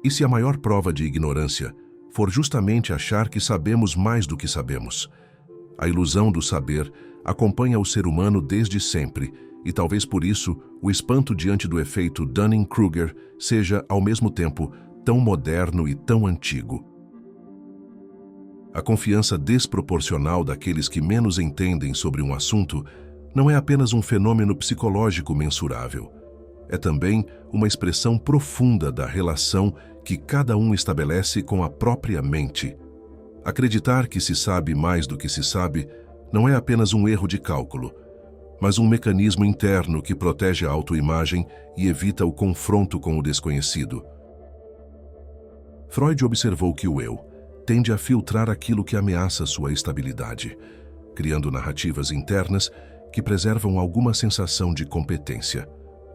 E se a maior prova de ignorância for justamente achar que sabemos mais do que sabemos? A ilusão do saber acompanha o ser humano desde sempre, e talvez por isso o espanto diante do efeito Dunning-Kruger seja, ao mesmo tempo, tão moderno e tão antigo. A confiança desproporcional daqueles que menos entendem sobre um assunto não é apenas um fenômeno psicológico mensurável. É também uma expressão profunda da relação que cada um estabelece com a própria mente. Acreditar que se sabe mais do que se sabe não é apenas um erro de cálculo, mas um mecanismo interno que protege a autoimagem e evita o confronto com o desconhecido. Freud observou que o eu tende a filtrar aquilo que ameaça sua estabilidade, criando narrativas internas que preservam alguma sensação de competência.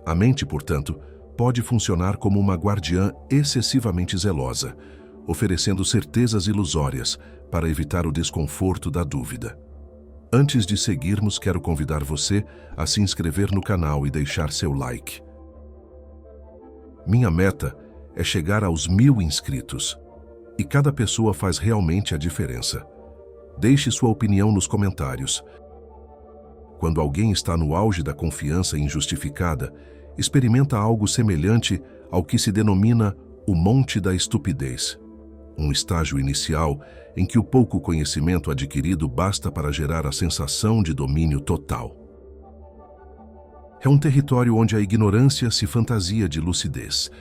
A mente, portanto, pode funcionar como uma guardiã excessivamente zelosa, oferecendo certezas ilusórias para evitar o desconforto da dúvida. Antes de seguirmos, quero convidar você a se inscrever no canal e deixar seu like. Minha meta é chegar aos 1000 inscritos, e cada pessoa faz realmente a diferença. Deixe sua opinião nos comentários. Quando alguém está no auge da confiança injustificada, experimenta algo semelhante ao que se denomina o monte da estupidez, um estágio inicial em que o pouco conhecimento adquirido basta para gerar a sensação de domínio total. É um território onde a ignorância se fantasia de lucidez.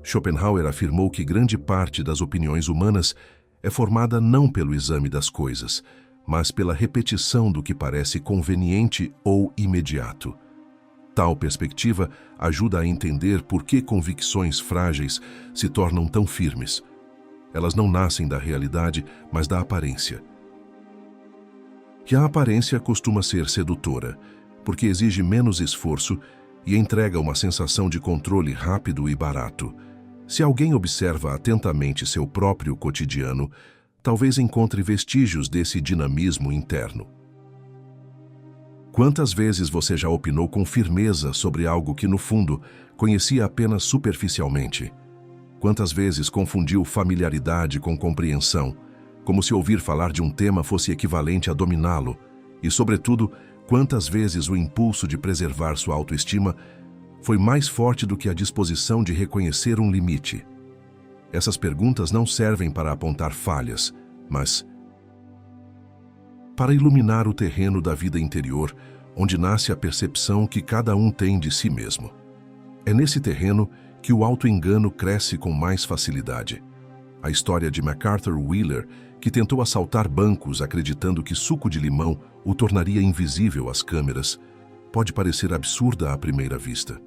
Schopenhauer afirmou que grande parte das opiniões humanas é formada não pelo exame das coisas, mas pela repetição do que parece conveniente ou imediato. Tal perspectiva ajuda a entender por que convicções frágeis se tornam tão firmes. Elas não nascem da realidade, mas da aparência. E a aparência costuma ser sedutora, porque exige menos esforço e entrega uma sensação de controle rápido e barato. Se alguém observa atentamente seu próprio cotidiano, talvez encontre vestígios desse dinamismo interno. Quantas vezes você já opinou com firmeza sobre algo que, no fundo, conhecia apenas superficialmente? Quantas vezes confundiu familiaridade com compreensão, como se ouvir falar de um tema fosse equivalente a dominá-lo? E, sobretudo, quantas vezes o impulso de preservar sua autoestima foi mais forte do que a disposição de reconhecer um limite? Essas perguntas não servem para apontar falhas, mas para iluminar o terreno da vida interior, onde nasce a percepção que cada um tem de si mesmo. É nesse terreno que o auto-engano cresce com mais facilidade. A história de MacArthur Wheeler, que tentou assaltar bancos acreditando que suco de limão o tornaria invisível às câmeras, pode parecer absurda à primeira vista.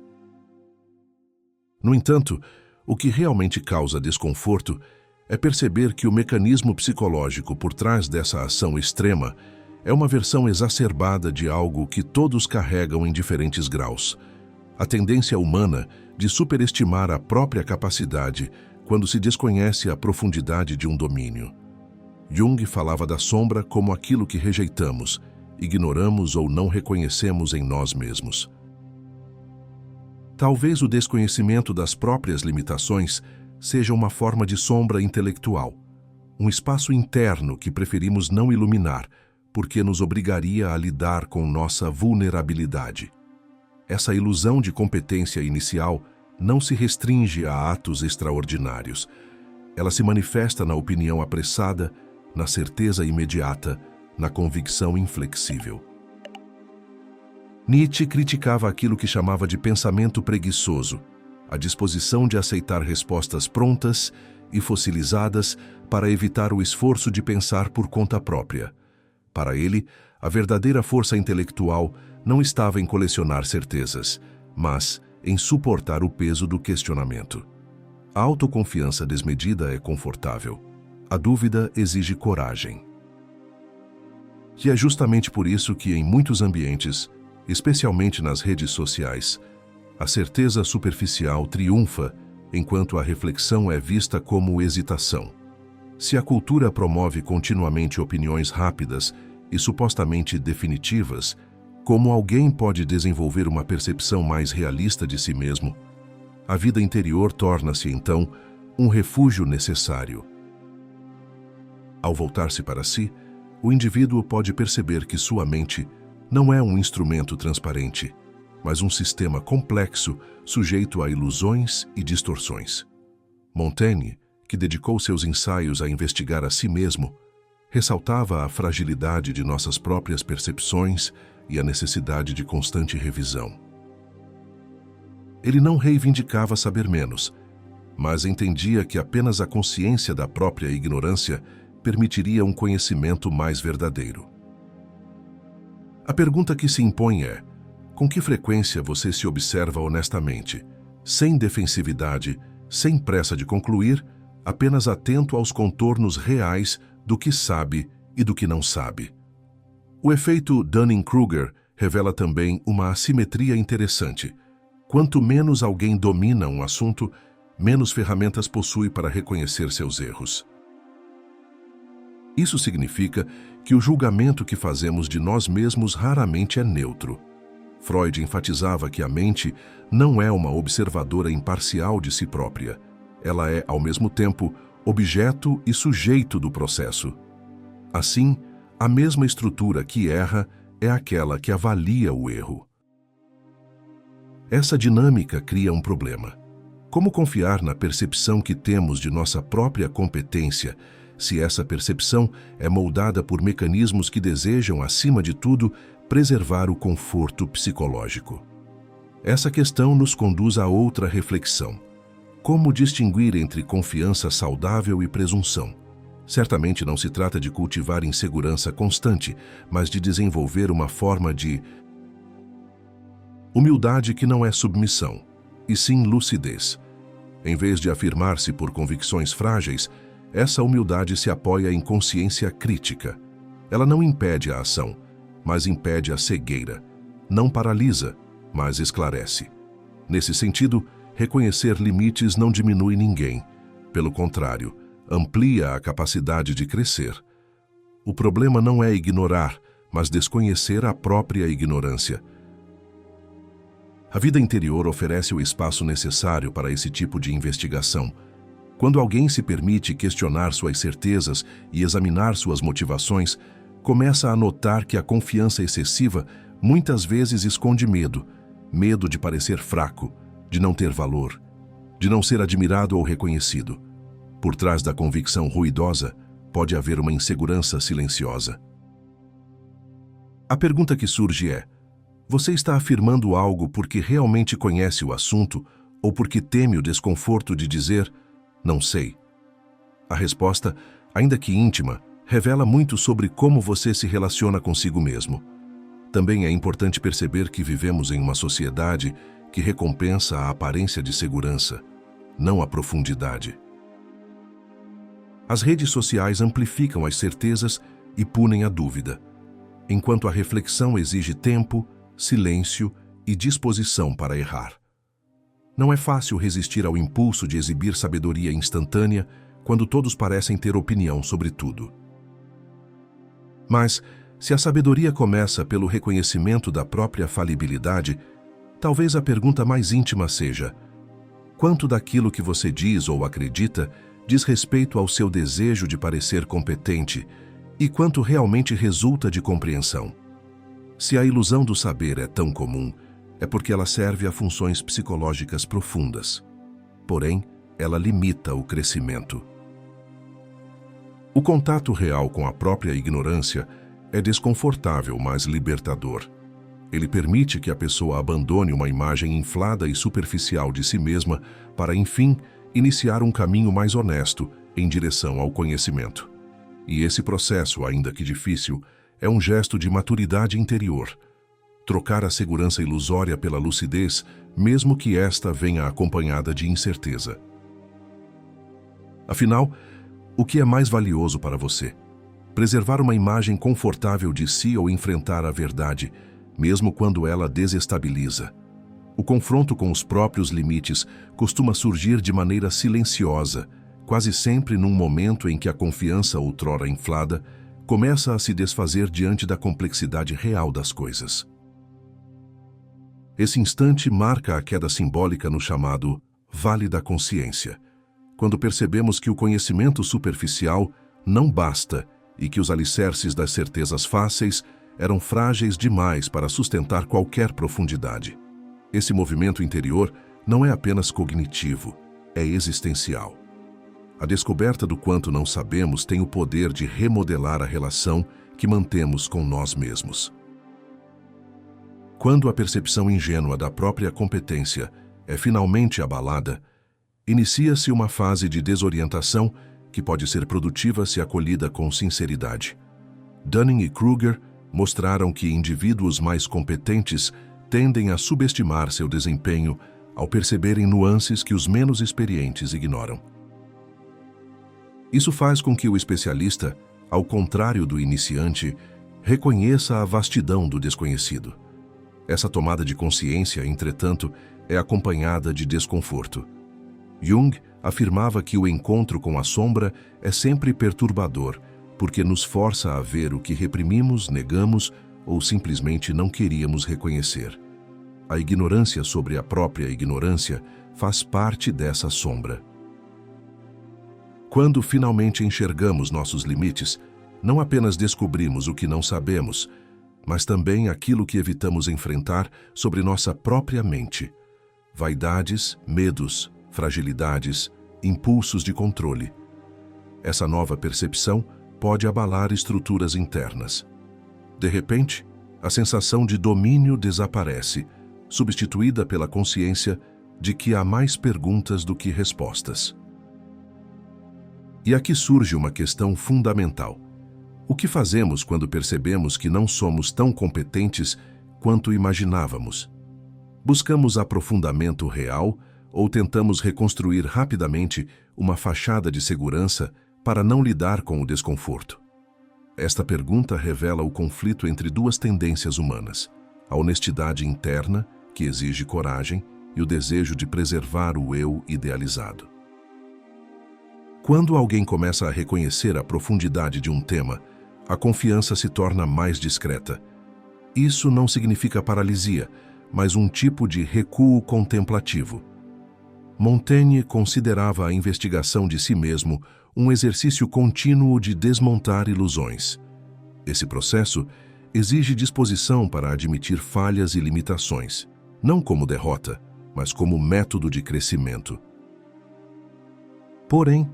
No entanto, o que realmente causa desconforto é perceber que o mecanismo psicológico por trás dessa ação extrema é uma versão exacerbada de algo que todos carregam em diferentes graus: a tendência humana de superestimar a própria capacidade quando se desconhece a profundidade de um domínio. Jung falava da sombra como aquilo que rejeitamos, ignoramos ou não reconhecemos em nós mesmos. Talvez o desconhecimento das próprias limitações seja uma forma de sombra intelectual, um espaço interno que preferimos não iluminar, porque nos obrigaria a lidar com nossa vulnerabilidade. Essa ilusão de competência inicial não se restringe a atos extraordinários. Ela se manifesta na opinião apressada, na certeza imediata, na convicção inflexível. Nietzsche criticava aquilo que chamava de pensamento preguiçoso, a disposição de aceitar respostas prontas e fossilizadas para evitar o esforço de pensar por conta própria. Para ele, a verdadeira força intelectual não estava em colecionar certezas, mas em suportar o peso do questionamento. A autoconfiança desmedida é confortável. A dúvida exige coragem. E é justamente por isso que, em muitos ambientes, especialmente nas redes sociais, a certeza superficial triunfa, enquanto a reflexão é vista como hesitação. Se a cultura promove continuamente opiniões rápidas e supostamente definitivas, como alguém pode desenvolver uma percepção mais realista de si mesmo? A vida interior torna-se, então, um refúgio necessário. Ao voltar-se para si, o indivíduo pode perceber que sua mente não é um instrumento transparente, mas um sistema complexo sujeito a ilusões e distorções. Montaigne, que dedicou seus ensaios a investigar a si mesmo, ressaltava a fragilidade de nossas próprias percepções e a necessidade de constante revisão. Ele não reivindicava saber menos, mas entendia que apenas a consciência da própria ignorância permitiria um conhecimento mais verdadeiro. A pergunta que se impõe é: com que frequência você se observa honestamente, sem defensividade, sem pressa de concluir, apenas atento aos contornos reais do que sabe e do que não sabe? O efeito Dunning-Kruger revela também uma assimetria interessante. Quanto menos alguém domina um assunto, menos ferramentas possui para reconhecer seus erros. Isso significa que o julgamento que fazemos de nós mesmos raramente é neutro. Freud enfatizava que a mente não é uma observadora imparcial de si própria. Ela é, ao mesmo tempo, objeto e sujeito do processo. Assim, a mesma estrutura que erra é aquela que avalia o erro. Essa dinâmica cria um problema. Como confiar na percepção que temos de nossa própria competência, se essa percepção é moldada por mecanismos que desejam, acima de tudo, preservar o conforto psicológico? Essa questão nos conduz a outra reflexão. Como distinguir entre confiança saudável e presunção? Certamente não se trata de cultivar insegurança constante, mas de desenvolver uma forma de humildade que não é submissão, e sim lucidez. Em vez de afirmar-se por convicções frágeis, essa humildade se apoia em consciência crítica. Ela não impede a ação, mas impede a cegueira. Não paralisa, mas esclarece. Nesse sentido, reconhecer limites não diminui ninguém. Pelo contrário, amplia a capacidade de crescer. O problema não é ignorar, mas desconhecer a própria ignorância. A vida interior oferece o espaço necessário para esse tipo de investigação. Quando alguém se permite questionar suas certezas e examinar suas motivações, começa a notar que a confiança excessiva muitas vezes esconde medo. Medo de parecer fraco, de não ter valor, de não ser admirado ou reconhecido. Por trás da convicção ruidosa, pode haver uma insegurança silenciosa. A pergunta que surge é: você está afirmando algo porque realmente conhece o assunto ou porque teme o desconforto de dizer "não sei"? A resposta, ainda que íntima, revela muito sobre como você se relaciona consigo mesmo. Também é importante perceber que vivemos em uma sociedade que recompensa a aparência de segurança, não a profundidade. As redes sociais amplificam as certezas e punem a dúvida, enquanto a reflexão exige tempo, silêncio e disposição para errar. Não é fácil resistir ao impulso de exibir sabedoria instantânea quando todos parecem ter opinião sobre tudo. Mas, se a sabedoria começa pelo reconhecimento da própria falibilidade, talvez a pergunta mais íntima seja: quanto daquilo que você diz ou acredita diz respeito ao seu desejo de parecer competente e quanto realmente resulta de compreensão? Se a ilusão do saber é tão comum, é porque ela serve a funções psicológicas profundas. Porém, ela limita o crescimento. O contato real com a própria ignorância é desconfortável, mas libertador. Ele permite que a pessoa abandone uma imagem inflada e superficial de si mesma para, enfim, iniciar um caminho mais honesto em direção ao conhecimento. E esse processo, ainda que difícil, é um gesto de maturidade interior. Trocar a segurança ilusória pela lucidez, mesmo que esta venha acompanhada de incerteza. Afinal, o que é mais valioso para você? Preservar uma imagem confortável de si ou enfrentar a verdade, mesmo quando ela desestabiliza? O confronto com os próprios limites costuma surgir de maneira silenciosa, quase sempre num momento em que a confiança outrora inflada começa a se desfazer diante da complexidade real das coisas. Esse instante marca a queda simbólica no chamado Vale da Consciência, quando percebemos que o conhecimento superficial não basta e que os alicerces das certezas fáceis eram frágeis demais para sustentar qualquer profundidade. Esse movimento interior não é apenas cognitivo, é existencial. A descoberta do quanto não sabemos tem o poder de remodelar a relação que mantemos com nós mesmos. Quando a percepção ingênua da própria competência é finalmente abalada, inicia-se uma fase de desorientação que pode ser produtiva se acolhida com sinceridade. Dunning e Kruger mostraram que indivíduos mais competentes tendem a subestimar seu desempenho ao perceberem nuances que os menos experientes ignoram. Isso faz com que o especialista, ao contrário do iniciante, reconheça a vastidão do desconhecido. Essa tomada de consciência, entretanto, é acompanhada de desconforto. Jung afirmava que o encontro com a sombra é sempre perturbador, porque nos força a ver o que reprimimos, negamos ou simplesmente não queríamos reconhecer. A ignorância sobre a própria ignorância faz parte dessa sombra. Quando finalmente enxergamos nossos limites, não apenas descobrimos o que não sabemos, mas também aquilo que evitamos enfrentar sobre nossa própria mente. Vaidades, medos, fragilidades, impulsos de controle. Essa nova percepção pode abalar estruturas internas. De repente, a sensação de domínio desaparece, substituída pela consciência de que há mais perguntas do que respostas. E aqui surge uma questão fundamental. O que fazemos quando percebemos que não somos tão competentes quanto imaginávamos? Buscamos aprofundamento real ou tentamos reconstruir rapidamente uma fachada de segurança para não lidar com o desconforto? Esta pergunta revela o conflito entre duas tendências humanas: a honestidade interna, que exige coragem, e o desejo de preservar o eu idealizado. Quando alguém começa a reconhecer a profundidade de um tema, a confiança se torna mais discreta. Isso não significa paralisia, mas um tipo de recuo contemplativo. Montaigne considerava a investigação de si mesmo um exercício contínuo de desmontar ilusões. Esse processo exige disposição para admitir falhas e limitações, não como derrota, mas como método de crescimento. Porém,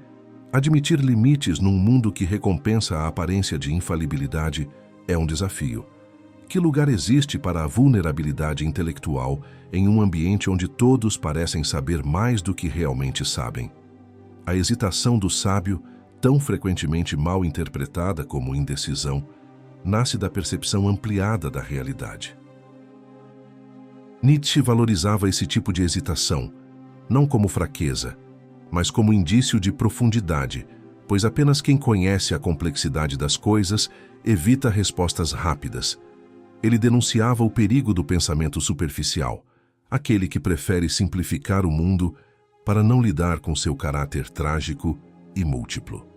admitir limites num mundo que recompensa a aparência de infalibilidade é um desafio. Que lugar existe para a vulnerabilidade intelectual em um ambiente onde todos parecem saber mais do que realmente sabem? A hesitação do sábio, tão frequentemente mal interpretada como indecisão, nasce da percepção ampliada da realidade. Nietzsche valorizava esse tipo de hesitação, não como fraqueza, mas como indício de profundidade, pois apenas quem conhece a complexidade das coisas evita respostas rápidas. Ele denunciava o perigo do pensamento superficial, aquele que prefere simplificar o mundo para não lidar com seu caráter trágico e múltiplo.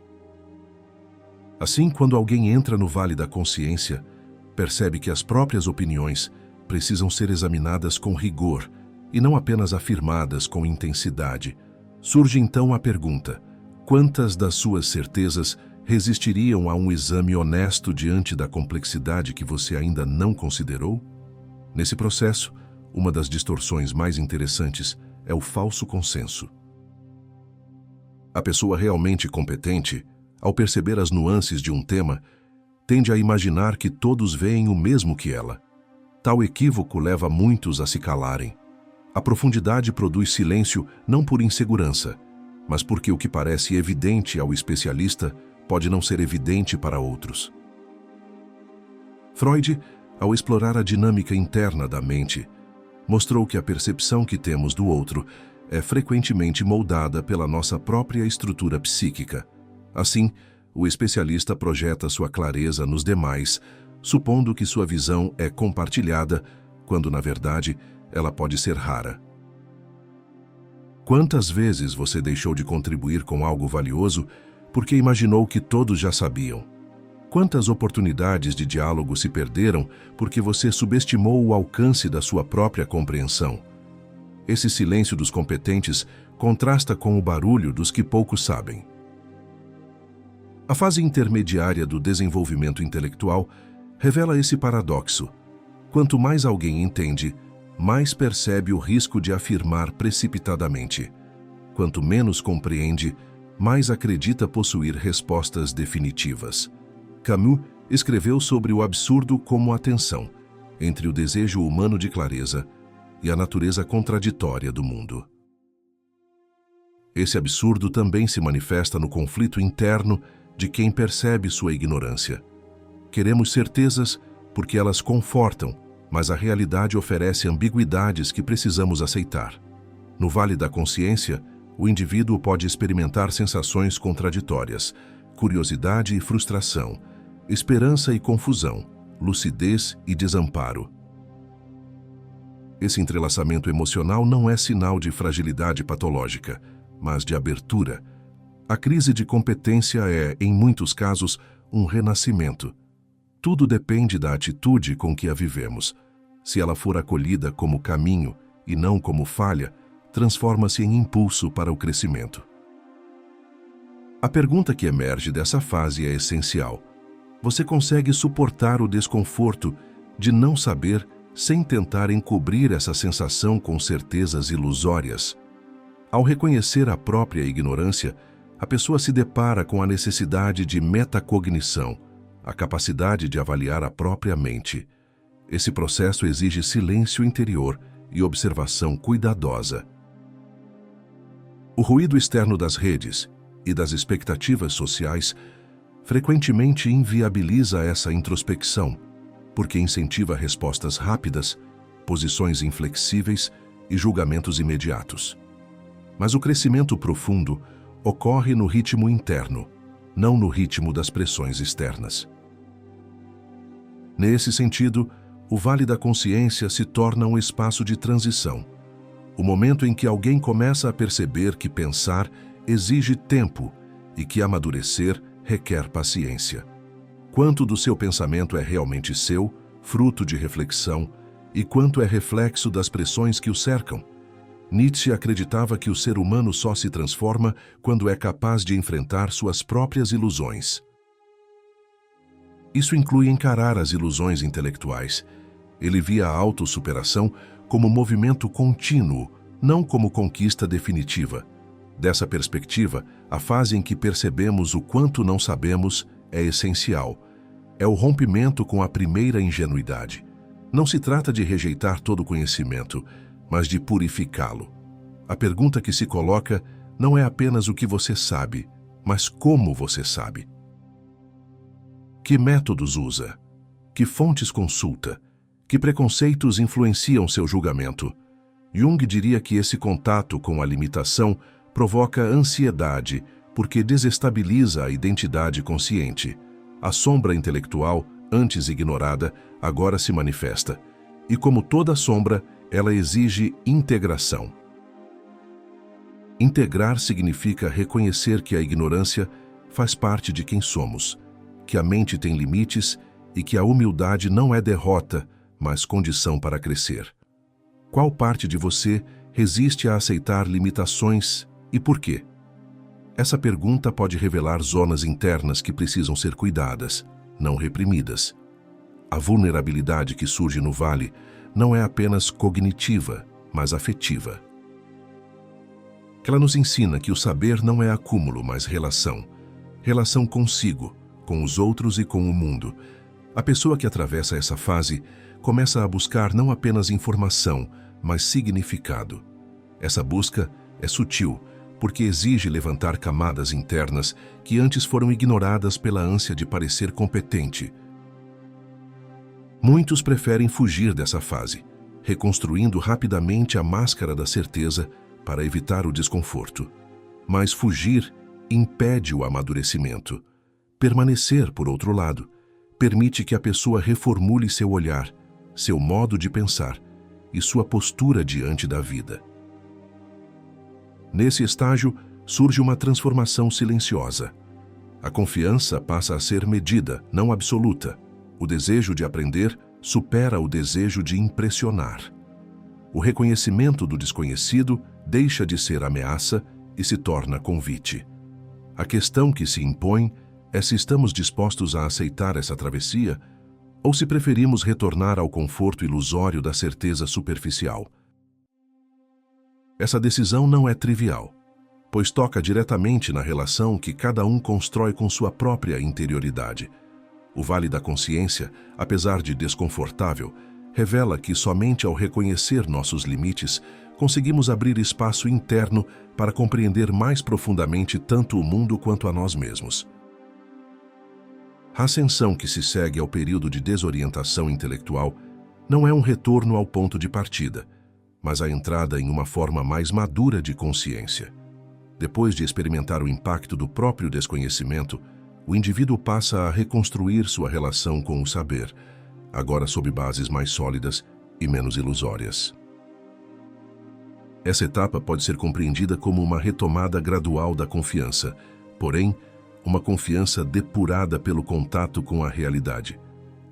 Assim, quando alguém entra no vale da consciência, percebe que as próprias opiniões precisam ser examinadas com rigor e não apenas afirmadas com intensidade. Surge então a pergunta: quantas das suas certezas resistiriam a um exame honesto diante da complexidade que você ainda não considerou? Nesse processo, uma das distorções mais interessantes é o falso consenso. A pessoa realmente competente, ao perceber as nuances de um tema, tende a imaginar que todos veem o mesmo que ela. Tal equívoco leva muitos a se calarem. A profundidade produz silêncio não por insegurança, mas porque o que parece evidente ao especialista pode não ser evidente para outros. Freud, ao explorar a dinâmica interna da mente, mostrou que a percepção que temos do outro é frequentemente moldada pela nossa própria estrutura psíquica. Assim, o especialista projeta sua clareza nos demais, supondo que sua visão é compartilhada, quando, na verdade, ela pode ser rara. Quantas vezes você deixou de contribuir com algo valioso porque imaginou que todos já sabiam? Quantas oportunidades de diálogo se perderam porque você subestimou o alcance da sua própria compreensão? Esse silêncio dos competentes contrasta com o barulho dos que pouco sabem. A fase intermediária do desenvolvimento intelectual revela esse paradoxo. Quanto mais alguém entende, mais percebe o risco de afirmar precipitadamente. Quanto menos compreende, mais acredita possuir respostas definitivas. Camus escreveu sobre o absurdo como a tensão entre o desejo humano de clareza e a natureza contraditória do mundo. Esse absurdo também se manifesta no conflito interno de quem percebe sua ignorância. Queremos certezas porque elas confortam, mas a realidade oferece ambiguidades que precisamos aceitar. No vale da consciência, o indivíduo pode experimentar sensações contraditórias, curiosidade e frustração, esperança e confusão, lucidez e desamparo. Esse entrelaçamento emocional não é sinal de fragilidade patológica, mas de abertura. A crise de competência é, em muitos casos, um renascimento. Tudo depende da atitude com que a vivemos. Se ela for acolhida como caminho e não como falha, transforma-se em impulso para o crescimento. A pergunta que emerge dessa fase é essencial. Você consegue suportar o desconforto de não saber sem tentar encobrir essa sensação com certezas ilusórias? Ao reconhecer a própria ignorância, a pessoa se depara com a necessidade de metacognição, a capacidade de avaliar a própria mente. Esse processo exige silêncio interior e observação cuidadosa. O ruído externo das redes e das expectativas sociais frequentemente inviabiliza essa introspecção, porque incentiva respostas rápidas, posições inflexíveis e julgamentos imediatos. Mas o crescimento profundo ocorre no ritmo interno, não no ritmo das pressões externas. Nesse sentido, o Vale da Consciência se torna um espaço de transição, o momento em que alguém começa a perceber que pensar exige tempo e que amadurecer requer paciência. Quanto do seu pensamento é realmente seu, fruto de reflexão, e quanto é reflexo das pressões que o cercam? Nietzsche acreditava que o ser humano só se transforma quando é capaz de enfrentar suas próprias ilusões. Isso inclui encarar as ilusões intelectuais. Ele via a autossuperação como movimento contínuo, não como conquista definitiva. Dessa perspectiva, a fase em que percebemos o quanto não sabemos é essencial. É o rompimento com a primeira ingenuidade. Não se trata de rejeitar todo o conhecimento, mas de purificá-lo. A pergunta que se coloca não é apenas o que você sabe, mas como você sabe. Que métodos usa? Que fontes consulta? Que preconceitos influenciam seu julgamento? Jung diria que esse contato com a limitação provoca ansiedade, porque desestabiliza a identidade consciente. A sombra intelectual, antes ignorada, agora se manifesta. E como toda sombra, ela exige integração. Integrar significa reconhecer que a ignorância faz parte de quem somos, que a mente tem limites e que a humildade não é derrota, mas condição para crescer. Qual parte de você resiste a aceitar limitações e por quê? Essa pergunta pode revelar zonas internas que precisam ser cuidadas, não reprimidas. A vulnerabilidade que surge no vale não é apenas cognitiva, mas afetiva. Ela nos ensina que o saber não é acúmulo, mas relação. Relação consigo, com os outros e com o mundo. A pessoa que atravessa essa fase começa a buscar não apenas informação, mas significado. Essa busca é sutil, porque exige levantar camadas internas que antes foram ignoradas pela ânsia de parecer competente. Muitos preferem fugir dessa fase, reconstruindo rapidamente a máscara da certeza para evitar o desconforto. Mas fugir impede o amadurecimento. Permanecer, por outro lado, permite que a pessoa reformule seu olhar, seu modo de pensar e sua postura diante da vida. Nesse estágio, surge uma transformação silenciosa. A confiança passa a ser medida, não absoluta. O desejo de aprender supera o desejo de impressionar. O reconhecimento do desconhecido deixa de ser ameaça e se torna convite. A questão que se impõe é se estamos dispostos a aceitar essa travessia ou se preferimos retornar ao conforto ilusório da certeza superficial. Essa decisão não é trivial, pois toca diretamente na relação que cada um constrói com sua própria interioridade. O Vale da Consciência, apesar de desconfortável, revela que somente ao reconhecer nossos limites, conseguimos abrir espaço interno para compreender mais profundamente tanto o mundo quanto a nós mesmos. A ascensão que se segue ao período de desorientação intelectual não é um retorno ao ponto de partida, mas a entrada em uma forma mais madura de consciência. Depois de experimentar o impacto do próprio desconhecimento, o indivíduo passa a reconstruir sua relação com o saber, agora sob bases mais sólidas e menos ilusórias. Essa etapa pode ser compreendida como uma retomada gradual da confiança, porém, uma confiança depurada pelo contato com a realidade.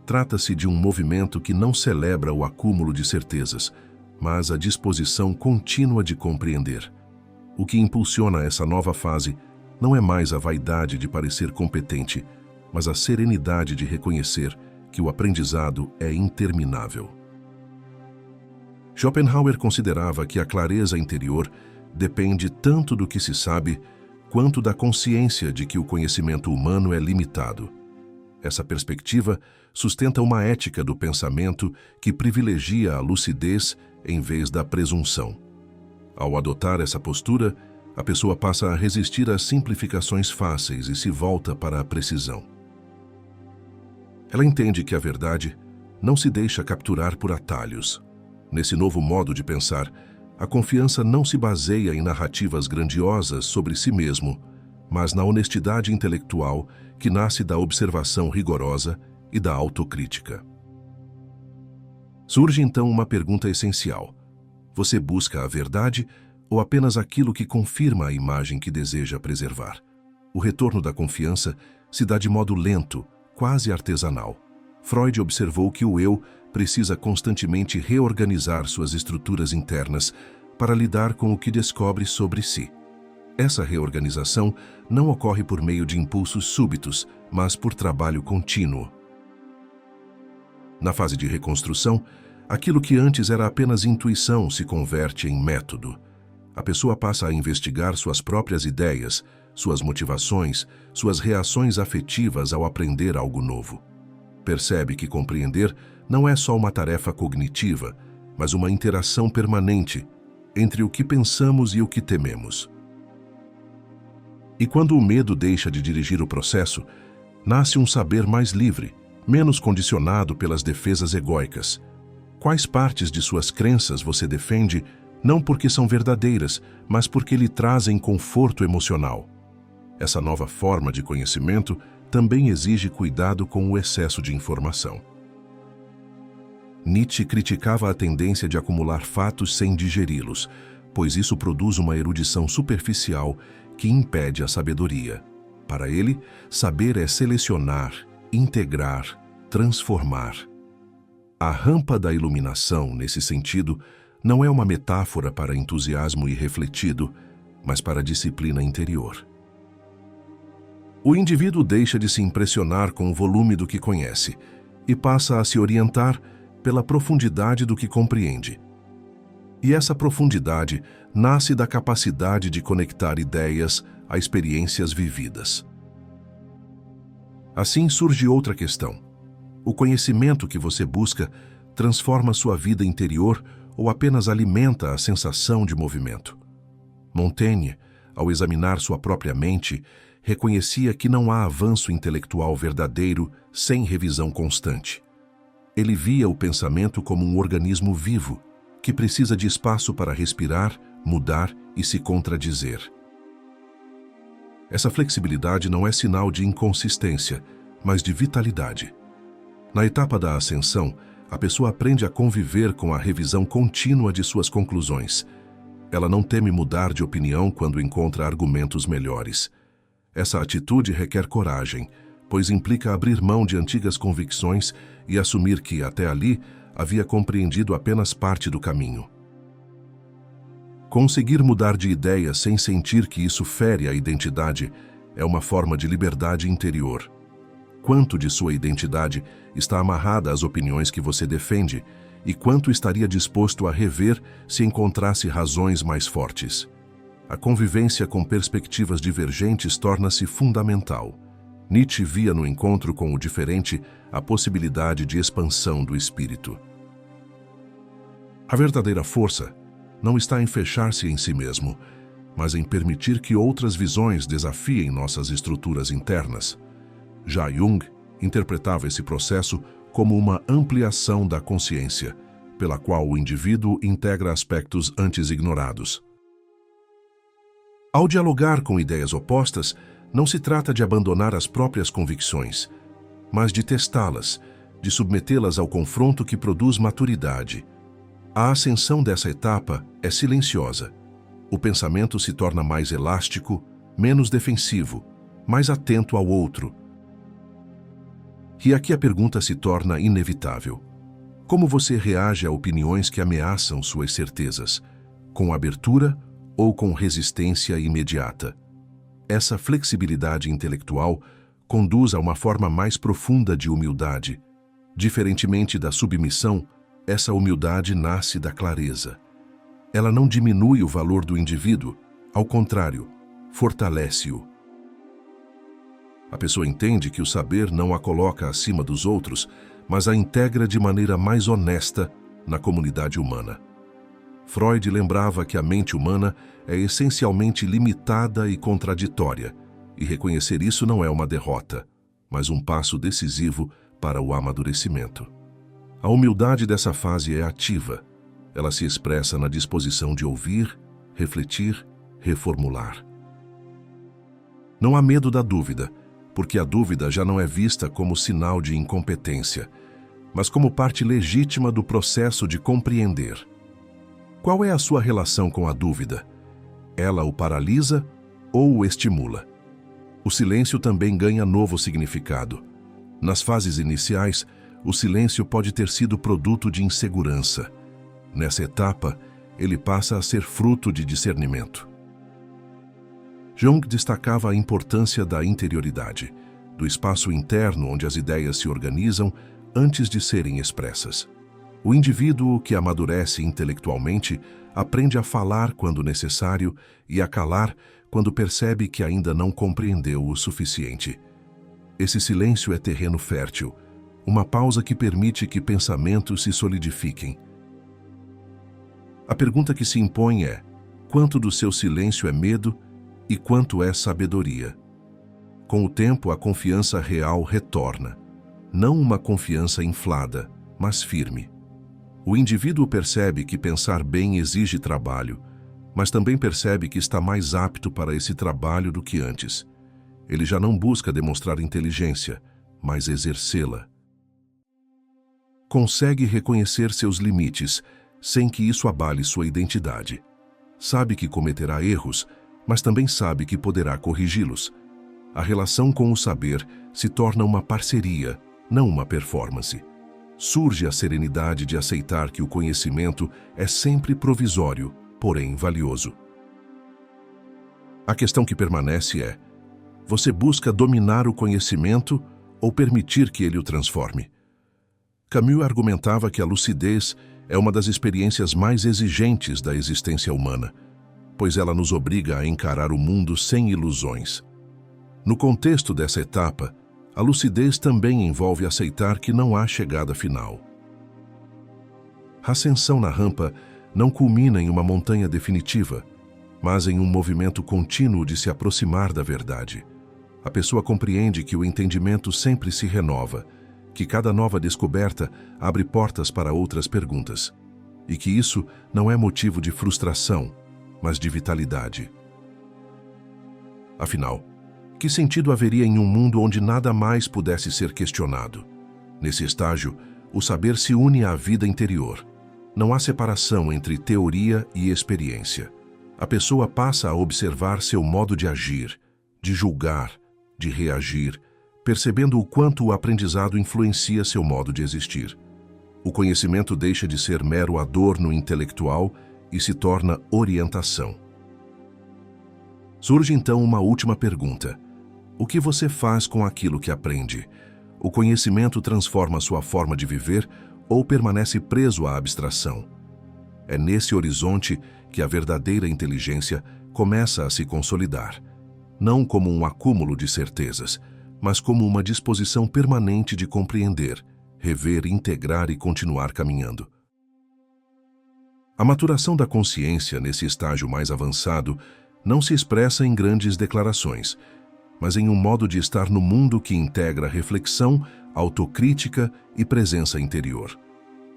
Trata-se de um movimento que não celebra o acúmulo de certezas, mas a disposição contínua de compreender. O que impulsiona essa nova fase não é mais a vaidade de parecer competente, mas a serenidade de reconhecer que o aprendizado é interminável. Schopenhauer considerava que a clareza interior depende tanto do que se sabe quanto da consciência de que o conhecimento humano é limitado. Essa perspectiva sustenta uma ética do pensamento que privilegia a lucidez em vez da presunção. Ao adotar essa postura, a pessoa passa a resistir às simplificações fáceis e se volta para a precisão. Ela entende que a verdade não se deixa capturar por atalhos. Nesse novo modo de pensar, a confiança não se baseia em narrativas grandiosas sobre si mesmo, mas na honestidade intelectual que nasce da observação rigorosa e da autocrítica. Surge então uma pergunta essencial: você busca a verdade ou apenas aquilo que confirma a imagem que deseja preservar? O retorno da confiança se dá de modo lento, quase artesanal. Freud observou que o eu precisa constantemente reorganizar suas estruturas internas para lidar com o que descobre sobre si. Essa reorganização não ocorre por meio de impulsos súbitos, mas por trabalho contínuo. Na fase de reconstrução, aquilo que antes era apenas intuição se converte em método. A pessoa passa a investigar suas próprias ideias, suas motivações, suas reações afetivas ao aprender algo novo. Percebe que compreender não é só uma tarefa cognitiva, mas uma interação permanente entre o que pensamos e o que tememos. E quando o medo deixa de dirigir o processo, nasce um saber mais livre, menos condicionado pelas defesas egóicas. Quais partes de suas crenças você defende, não porque são verdadeiras, mas porque lhe trazem conforto emocional? Essa nova forma de conhecimento também exige cuidado com o excesso de informação. Nietzsche criticava a tendência de acumular fatos sem digeri-los, pois isso produz uma erudição superficial que impede a sabedoria. Para ele, saber é selecionar, integrar, transformar. A rampa da iluminação, nesse sentido, não é uma metáfora para entusiasmo irrefletido, mas para disciplina interior. O indivíduo deixa de se impressionar com o volume do que conhece e passa a se orientar pela profundidade do que compreende. E essa profundidade nasce da capacidade de conectar ideias a experiências vividas. Assim surge outra questão. O conhecimento que você busca transforma sua vida interior ou apenas alimenta a sensação de movimento? Montaigne, ao examinar sua própria mente, reconhecia que não há avanço intelectual verdadeiro sem revisão constante. Ele via o pensamento como um organismo vivo, que precisa de espaço para respirar, mudar e se contradizer. Essa flexibilidade não é sinal de inconsistência, mas de vitalidade. Na etapa da ascensão, a pessoa aprende a conviver com a revisão contínua de suas conclusões. Ela não teme mudar de opinião quando encontra argumentos melhores. Essa atitude requer coragem, pois implica abrir mão de antigas convicções e assumir que, até ali, havia compreendido apenas parte do caminho. Conseguir mudar de ideia sem sentir que isso fere a identidade é uma forma de liberdade interior. Quanto de sua identidade está amarrada às opiniões que você defende e quanto estaria disposto a rever se encontrasse razões mais fortes? A convivência com perspectivas divergentes torna-se fundamental. Nietzsche via no encontro com o diferente a possibilidade de expansão do espírito. A verdadeira força não está em fechar-se em si mesmo, mas em permitir que outras visões desafiem nossas estruturas internas. Já Jung interpretava esse processo como uma ampliação da consciência, pela qual o indivíduo integra aspectos antes ignorados. Ao dialogar com ideias opostas, não se trata de abandonar as próprias convicções, mas de testá-las, de submetê-las ao confronto que produz maturidade. A ascensão dessa etapa é silenciosa. O pensamento se torna mais elástico, menos defensivo, mais atento ao outro. E aqui a pergunta se torna inevitável. Como você reage a opiniões que ameaçam suas certezas? Com abertura ou com resistência imediata? Essa flexibilidade intelectual conduz a uma forma mais profunda de humildade. Diferentemente da submissão, essa humildade nasce da clareza. Ela não diminui o valor do indivíduo, ao contrário, fortalece-o. A pessoa entende que o saber não a coloca acima dos outros, mas a integra de maneira mais honesta na comunidade humana. Freud lembrava que a mente humana é essencialmente limitada e contraditória, e reconhecer isso não é uma derrota, mas um passo decisivo para o amadurecimento. A humildade dessa fase é ativa. Ela se expressa na disposição de ouvir, refletir, reformular. Não há medo da dúvida, porque a dúvida já não é vista como sinal de incompetência, mas como parte legítima do processo de compreender. Qual é a sua relação com a dúvida? Ela o paralisa ou o estimula? O silêncio também ganha novo significado. Nas fases iniciais, o silêncio pode ter sido produto de insegurança. Nessa etapa, ele passa a ser fruto de discernimento. Jung destacava a importância da interioridade, do espaço interno onde as ideias se organizam antes de serem expressas. O indivíduo que amadurece intelectualmente aprende a falar quando necessário e a calar quando percebe que ainda não compreendeu o suficiente. Esse silêncio é terreno fértil, uma pausa que permite que pensamentos se solidifiquem. A pergunta que se impõe é: quanto do seu silêncio é medo e quanto é sabedoria? Com o tempo, a confiança real retorna. Não uma confiança inflada, mas firme. O indivíduo percebe que pensar bem exige trabalho, mas também percebe que está mais apto para esse trabalho do que antes. Ele já não busca demonstrar inteligência, mas exercê-la. Consegue reconhecer seus limites, sem que isso abale sua identidade. Sabe que cometerá erros, mas também sabe que poderá corrigi-los. A relação com o saber se torna uma parceria, não uma performance. Surge a serenidade de aceitar que o conhecimento é sempre provisório, porém valioso. A questão que permanece é: você busca dominar o conhecimento ou permitir que ele o transforme? Camus argumentava que a lucidez é uma das experiências mais exigentes da existência humana, pois ela nos obriga a encarar o mundo sem ilusões. No contexto dessa etapa, a lucidez também envolve aceitar que não há chegada final. A ascensão na rampa não culmina em uma montanha definitiva, mas em um movimento contínuo de se aproximar da verdade. A pessoa compreende que o entendimento sempre se renova, que cada nova descoberta abre portas para outras perguntas, e que isso não é motivo de frustração, mas de vitalidade. Afinal, que sentido haveria em um mundo onde nada mais pudesse ser questionado? Nesse estágio, o saber se une à vida interior. Não há separação entre teoria e experiência. A pessoa passa a observar seu modo de agir, de julgar, de reagir, percebendo o quanto o aprendizado influencia seu modo de existir. O conhecimento deixa de ser mero adorno intelectual e se torna orientação. Surge então uma última pergunta. O que você faz com aquilo que aprende? O conhecimento transforma sua forma de viver ou permanece preso à abstração? É nesse horizonte que a verdadeira inteligência começa a se consolidar, não como um acúmulo de certezas, mas como uma disposição permanente de compreender, rever, integrar e continuar caminhando. A maturação da consciência nesse estágio mais avançado não se expressa em grandes declarações, mas em um modo de estar no mundo que integra reflexão, autocrítica e presença interior.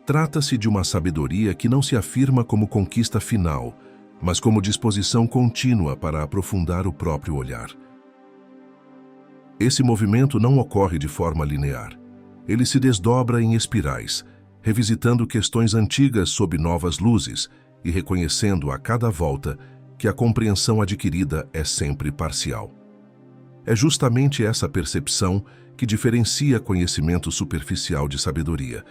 Trata-se de uma sabedoria que não se afirma como conquista final, mas como disposição contínua para aprofundar o próprio olhar. Esse movimento não ocorre de forma linear. Ele se desdobra em espirais, revisitando questões antigas sob novas luzes e reconhecendo a cada volta que a compreensão adquirida é sempre parcial. É justamente essa percepção que diferencia conhecimento superficial de sabedoria,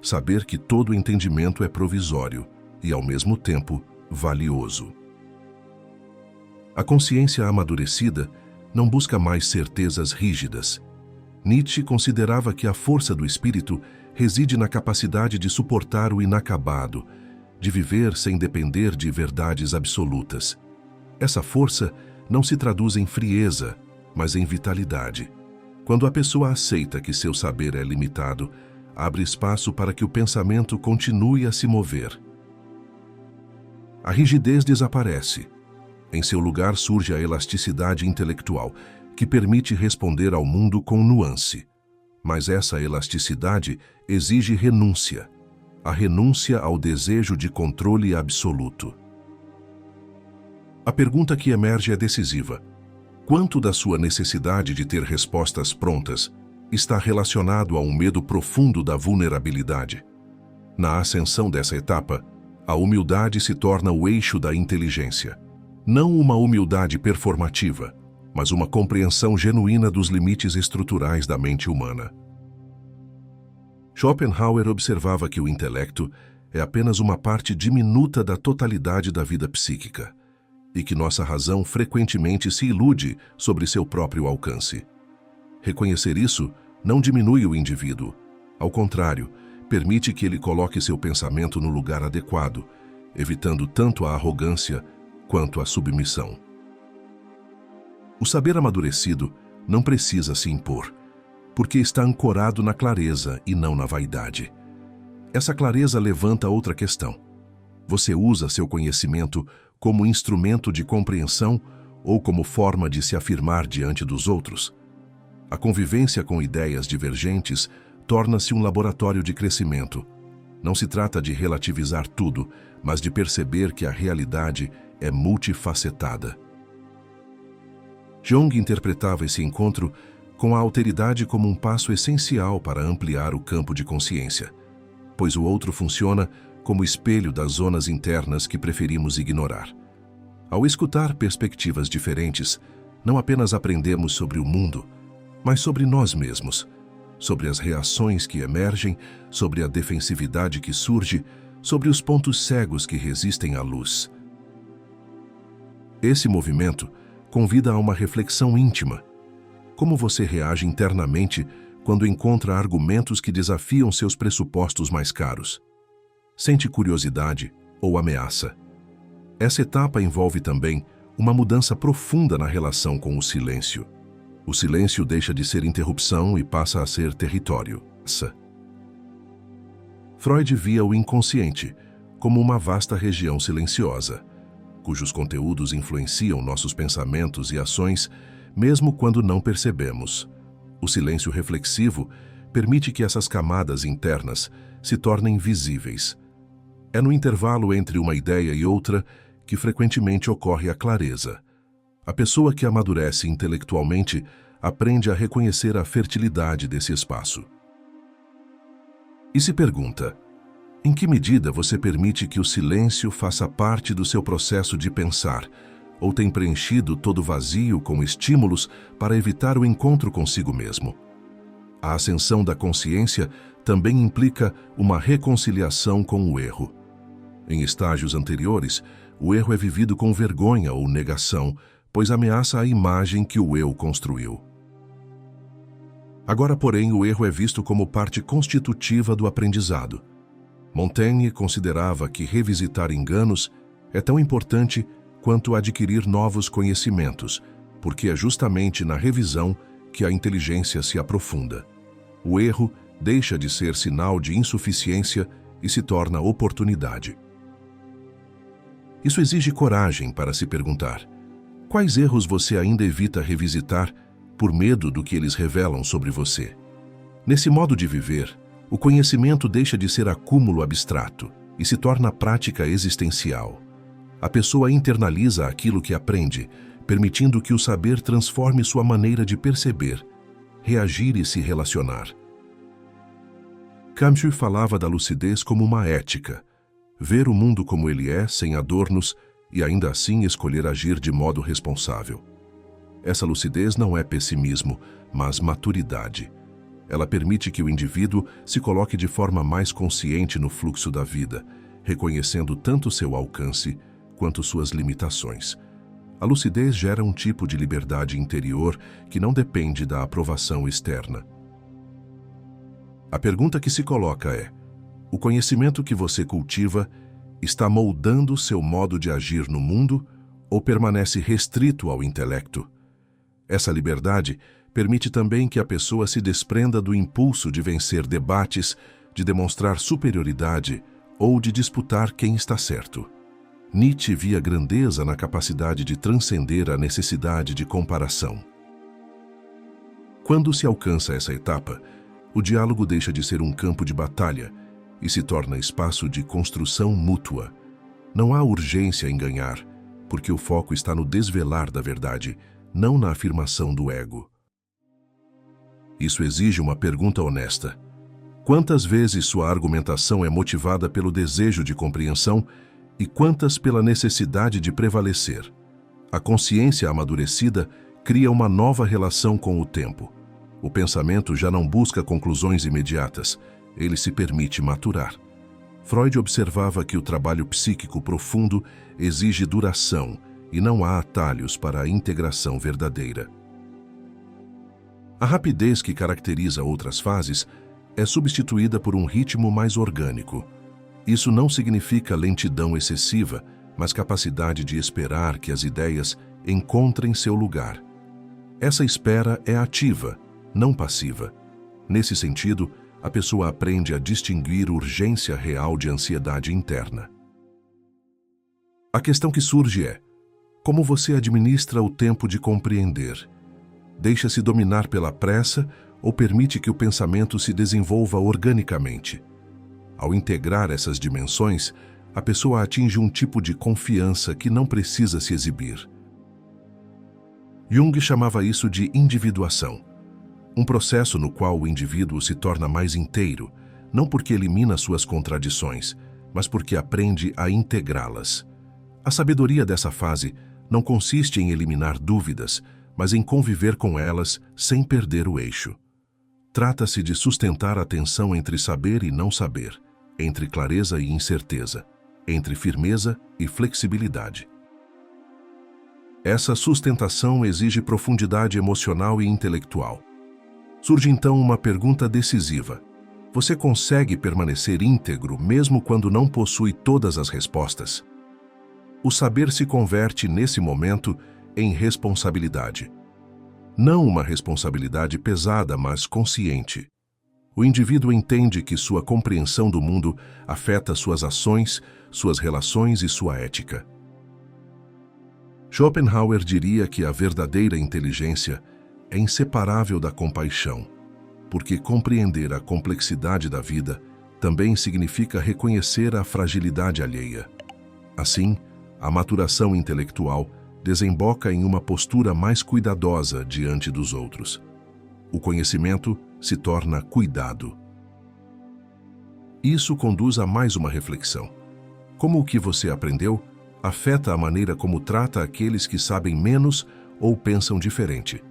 saber que todo entendimento é provisório e, ao mesmo tempo, valioso. A consciência amadurecida não busca mais certezas rígidas. Nietzsche considerava que a força do espírito reside na capacidade de suportar o inacabado, de viver sem depender de verdades absolutas. Essa força não se traduz em frieza, mas em vitalidade. Quando a pessoa aceita que seu saber é limitado, abre espaço para que o pensamento continue a se mover. A rigidez desaparece. Em seu lugar surge a elasticidade intelectual, que permite responder ao mundo com nuance. Mas essa elasticidade exige renúncia, a renúncia ao desejo de controle absoluto. A pergunta que emerge é decisiva. Quanto da sua necessidade de ter respostas prontas está relacionado a um medo profundo da vulnerabilidade? Na ascensão dessa etapa, a humildade se torna o eixo da inteligência. Não uma humildade performativa, mas uma compreensão genuína dos limites estruturais da mente humana. Schopenhauer observava que o intelecto é apenas uma parte diminuta da totalidade da vida psíquica, e que nossa razão frequentemente se ilude sobre seu próprio alcance. Reconhecer isso não diminui o indivíduo. Ao contrário, permite que ele coloque seu pensamento no lugar adequado, evitando tanto a arrogância quanto a submissão. O saber amadurecido não precisa se impor, porque está ancorado na clareza e não na vaidade. Essa clareza levanta outra questão. Você usa seu conhecimento como instrumento de compreensão ou como forma de se afirmar diante dos outros? A convivência com ideias divergentes torna-se um laboratório de crescimento. Não se trata de relativizar tudo, mas de perceber que a realidade é multifacetada. Jung interpretava esse encontro com a alteridade como um passo essencial para ampliar o campo de consciência, pois o outro funciona como espelho das zonas internas que preferimos ignorar. Ao escutar perspectivas diferentes, não apenas aprendemos sobre o mundo, mas sobre nós mesmos, sobre as reações que emergem, sobre a defensividade que surge, sobre os pontos cegos que resistem à luz. Esse movimento convida a uma reflexão íntima. Como você reage internamente quando encontra argumentos que desafiam seus pressupostos mais caros? Sente curiosidade ou ameaça? Essa etapa envolve também uma mudança profunda na relação com o silêncio. O silêncio deixa de ser interrupção e passa a ser território. Freud via o inconsciente como uma vasta região silenciosa, cujos conteúdos influenciam nossos pensamentos e ações, mesmo quando não percebemos. O silêncio reflexivo permite que essas camadas internas se tornem visíveis. É no intervalo entre uma ideia e outra que frequentemente ocorre a clareza. A pessoa que amadurece intelectualmente aprende a reconhecer a fertilidade desse espaço. E se pergunta, em que medida você permite que o silêncio faça parte do seu processo de pensar, ou tem preenchido todo vazio com estímulos para evitar o encontro consigo mesmo? A ascensão da consciência também implica uma reconciliação com o erro. Em estágios anteriores, o erro é vivido com vergonha ou negação, pois ameaça a imagem que o eu construiu. Agora, porém, o erro é visto como parte constitutiva do aprendizado. Montaigne considerava que revisitar enganos é tão importante quanto adquirir novos conhecimentos, porque é justamente na revisão que a inteligência se aprofunda. O erro deixa de ser sinal de insuficiência e se torna oportunidade. Isso exige coragem para se perguntar: quais erros você ainda evita revisitar por medo do que eles revelam sobre você? Nesse modo de viver, o conhecimento deixa de ser acúmulo abstrato e se torna prática existencial. A pessoa internaliza aquilo que aprende, permitindo que o saber transforme sua maneira de perceber, reagir e se relacionar. Gramsci falava da lucidez como uma ética, ver o mundo como ele é, sem adornos, e ainda assim escolher agir de modo responsável. Essa lucidez não é pessimismo, mas maturidade. Ela permite que o indivíduo se coloque de forma mais consciente no fluxo da vida, reconhecendo tanto seu alcance quanto suas limitações. A lucidez gera um tipo de liberdade interior que não depende da aprovação externa. A pergunta que se coloca é: o conhecimento que você cultiva está moldando seu modo de agir no mundo ou permanece restrito ao intelecto? Essa liberdade permite também que a pessoa se desprenda do impulso de vencer debates, de demonstrar superioridade ou de disputar quem está certo. Nietzsche via grandeza na capacidade de transcender a necessidade de comparação. Quando se alcança essa etapa, o diálogo deixa de ser um campo de batalha e se torna espaço de construção mútua. Não há urgência em ganhar, porque o foco está no desvelar da verdade, não na afirmação do ego. Isso exige uma pergunta honesta. Quantas vezes sua argumentação é motivada pelo desejo de compreensão e quantas pela necessidade de prevalecer? A consciência amadurecida cria uma nova relação com o tempo. O pensamento já não busca conclusões imediatas, ele se permite maturar. Freud observava que o trabalho psíquico profundo exige duração e não há atalhos para a integração verdadeira. A rapidez que caracteriza outras fases é substituída por um ritmo mais orgânico. Isso não significa lentidão excessiva, mas capacidade de esperar que as ideias encontrem seu lugar. Essa espera é ativa, não passiva. Nesse sentido, a pessoa aprende a distinguir urgência real de ansiedade interna. A questão que surge é: como você administra o tempo de compreender? Deixa-se dominar pela pressa ou permite que o pensamento se desenvolva organicamente? Ao integrar essas dimensões, a pessoa atinge um tipo de confiança que não precisa se exibir. Jung chamava isso de individuação, um processo no qual o indivíduo se torna mais inteiro, não porque elimina suas contradições, mas porque aprende a integrá-las. A sabedoria dessa fase não consiste em eliminar dúvidas, mas em conviver com elas sem perder o eixo. Trata-se de sustentar a tensão entre saber e não saber, entre clareza e incerteza, entre firmeza e flexibilidade. Essa sustentação exige profundidade emocional e intelectual. Surge então uma pergunta decisiva: você consegue permanecer íntegro mesmo quando não possui todas as respostas? O saber se converte, nesse momento, em responsabilidade. Não uma responsabilidade pesada, mas consciente. O indivíduo entende que sua compreensão do mundo afeta suas ações, suas relações e sua ética. Schopenhauer diria que a verdadeira inteligência é inseparável da compaixão, porque compreender a complexidade da vida também significa reconhecer a fragilidade alheia. Assim, a maturação intelectual desemboca em uma postura mais cuidadosa diante dos outros. O conhecimento se torna cuidado. Isso conduz a mais uma reflexão. Como o que você aprendeu afeta a maneira como trata aqueles que sabem menos ou pensam diferente?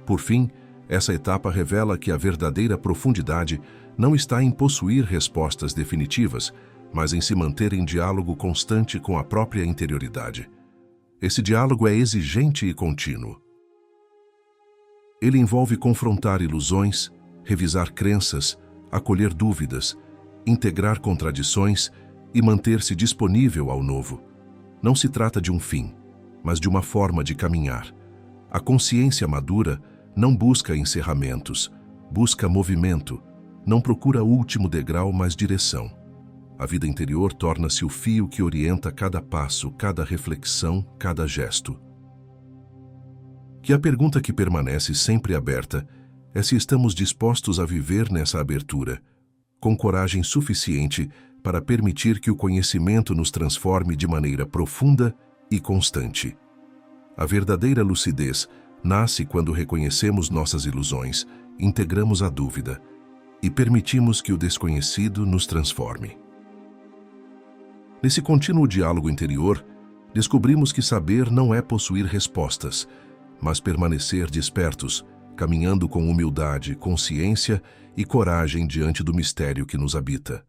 Por fim, essa etapa revela que a verdadeira profundidade não está em possuir respostas definitivas, mas em se manter em diálogo constante com a própria interioridade. Esse diálogo é exigente e contínuo. Ele envolve confrontar ilusões, revisar crenças, acolher dúvidas, integrar contradições e manter-se disponível ao novo. Não se trata de um fim, mas de uma forma de caminhar. A consciência madura não busca encerramentos, busca movimento, não procura último degrau, mas direção. A vida interior torna-se o fio que orienta cada passo, cada reflexão, cada gesto. Que a pergunta que permanece sempre aberta é se estamos dispostos a viver nessa abertura, com coragem suficiente para permitir que o conhecimento nos transforme de maneira profunda e constante. A verdadeira lucidez nasce quando reconhecemos nossas ilusões, integramos a dúvida e permitimos que o desconhecido nos transforme. Nesse contínuo diálogo interior, descobrimos que saber não é possuir respostas, mas permanecer despertos, caminhando com humildade, consciência e coragem diante do mistério que nos habita.